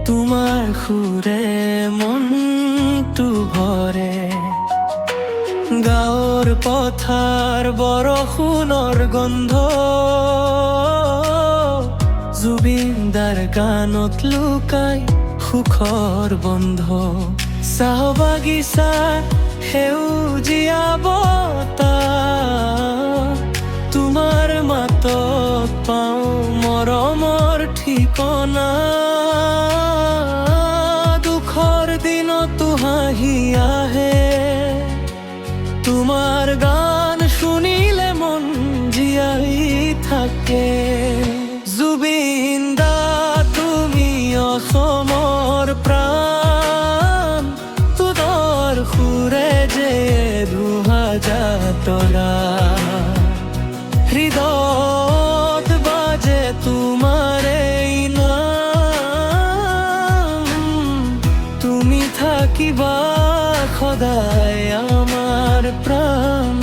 তোমার সুৰে মনটো ভৰে গাঁৱৰ পথাৰ বৰষুণৰ গন্ধ জুবিন দাৰ গানত লুকাই সুখৰ বন্ধ চাহ বাগিচা সেউজীয়া বতাহ তোমাৰ মাতত পাওঁ মৰমৰ ঠিকনা দুখৰ দিনতো হাঁহি আহে তোমাৰ গান শুনিলে মন জীয়াই থাকে জুবিন দা তুমি অসমৰ প্ৰাণ তোৰ সুৰে যে দুহাজাৰ তৰা হৃদয়ত বাজে তোমাৰ এই নাম তুমি থাকিবা সদায় আমার প্রাণ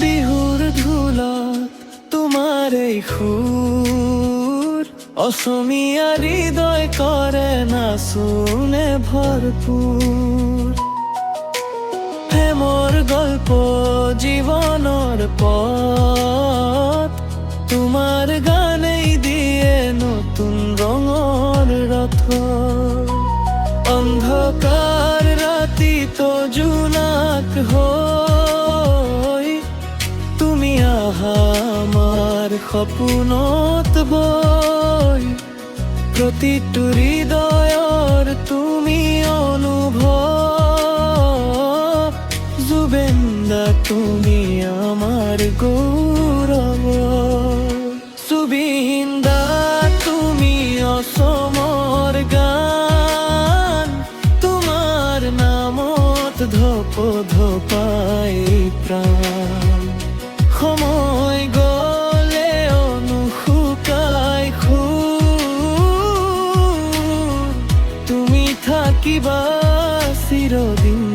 বিহুর ধুলত তোমার এই সুর অসমীয়া হৃদয় করে না শুনে ভরপুর প্রেমর গল্প জীবনের পথ তোমার গানেই দিয়ে নতুন রঙর রথ অন্ধকার রাতি তো জোনাক হই তুমি আহা আমার সপোনত বই প্ৰতিটো হৃদয়ৰ তুমি অনুভৱ জুবিন দা তুমি আমার গৌৰৱ জুবিন দা তুমি অসমৰ গান তোমাৰ নামত ধপ ধপাই প্ৰাণ সময় গলে অনুশুকাই সুৰ তুমি থাকিবা চিৰদিন